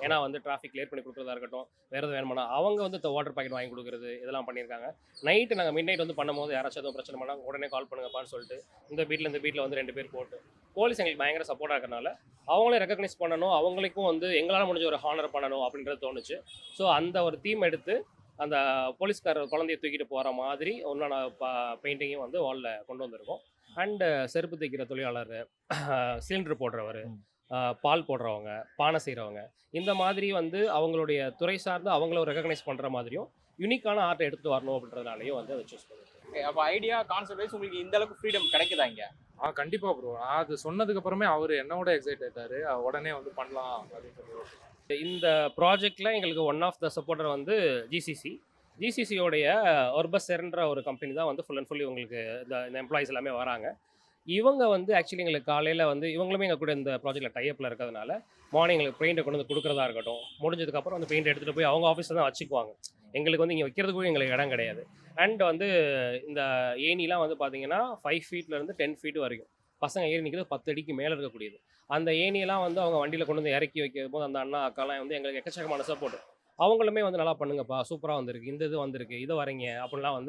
ஏன்னா வந்து traffic clear பண்ணி கொடுக்குறதா இருக்கட்டும், வேறு எதுவும் வேணுமானா அவங்க வந்து வாட்டர் பாக்கெட் வாங்கி கொடுக்குறது இதெல்லாம் பண்ணியிருக்காங்க. நைட்டு நாங்கள் மிட் நைட் வந்து பண்ணும்போது யாராச்சும் எதுவும் பிரச்சனை பண்ணால் உடனே கால் பண்ணுங்கப்பான்னு சொல்லிட்டு இந்த வீட்டில் வந்து 2 பேர் போட்டு போலீஸ் எங்களுக்கு பயங்கர சப்போர்ட்டாக இருக்கிறனால அவங்களே ரெகக்னைஸ் பண்ணணும், அவங்களுக்கும் வந்து எங்களால் முடிஞ்ச ஒரு ஹானர் பண்ணணும் அப்படின்றது தோணுச்சு. ஸோ அந்த ஒரு தீம் எடுத்து அந்த போலீஸ்காரர் குழந்தைய தூக்கிட்டு போகிற மாதிரி ஒன்றான பெயிண்டிங்கையும் வந்து வாலில் கொண்டு வந்திருக்கோம். அண்டு செருப்பு தைக்கிற தொழிலாளர், சிலிண்டர் போடுறவர், பால் போடுறவங்க, பானை செய்கிறவங்க, இந்த மாதிரி வந்து அவங்களுடைய துறை சார்ந்து அவங்கள ரெகக்னைஸ் பண்ணுற மாதிரியும் யூனிக்கான ஆர்ட்டை எடுத்துகிட்டு வரணும் அப்படின்றதுனாலையும் வந்து அதை சூஸ் பண்ணியிருக்கோம். அப்போ ஐடியா கான்செப்ட் வைஸ் உங்களுக்கு இந்த அளவுக்கு ஃப்ரீடம் கிடைக்குதா இங்க? கண்டிப்பா ப்ரோ. அது சொன்னதுக்கு அப்புறமே அவரு என்னோட எக்ஸைட் ஆயிட்டாரு. உடனே வந்து பண்ணலாம் அப்படின்னு சொல்லி. இந்த ப்ராஜெக்டில் எங்களுக்கு ஒன் ஆஃப் த சப்போர்ட்டர் வந்து ஜிசிசி. ஜிசிசியோடைய ஒர்பஸர்ன்ற ஒரு கம்பெனி தான் வந்து ஃபுல் அண்ட் ஃபுல்லி உங்களுக்கு இந்த எம்ப்ளாயிஸ் எல்லாமே வராங்க. இவங்க வந்து ஆக்சுவலி எங்களுக்கு காலையில் வந்து இவங்களுமே எங்கள் கூட இந்த ப்ராஜெக்ட்டில் டைப்பில் இருக்கிறதுனால மார்னிங் எங்களுக்கு பெயிண்ட்டை கொண்டு வந்து கொடுக்குறதா இருக்கட்டும், முடிஞ்சதுக்கப்புறம் அந்த பெயிண்ட் எடுத்துகிட்டு போய் அவங்க ஆஃபீஸில் தான் வச்சுக்குவாங்க. எங்களுக்கு வந்து இங்கே வைக்கிறதுக்கும் எங்களுக்கு இடம் கிடையாது. அண்ட் வந்து இந்த ஏணிலாம் வந்து பார்த்தீங்கன்னா 5 ஃபீட்லேருந்து 10 ஃபீட் வரைக்கும் பசங்க ஏறி நிற்கிறது 10 அடிக்கு மேலே இருக்கக்கூடியது. அந்த ஏணியெல்லாம் வந்து அவங்க வண்டியில் கொண்டு வந்து இறக்கி வைக்கும் போது அந்த அண்ணா அக்காலாம் வந்து எங்களுக்கு எக்கச்சக்கமான சப்போர்ட். அவங்களுமே வந்து நல்லா பண்ணுங்கப்பா, சூப்பராக வந்திருக்கு, இந்த இது வந்திருக்கு, இதை வரீங்க அப்படிலாம் வந்து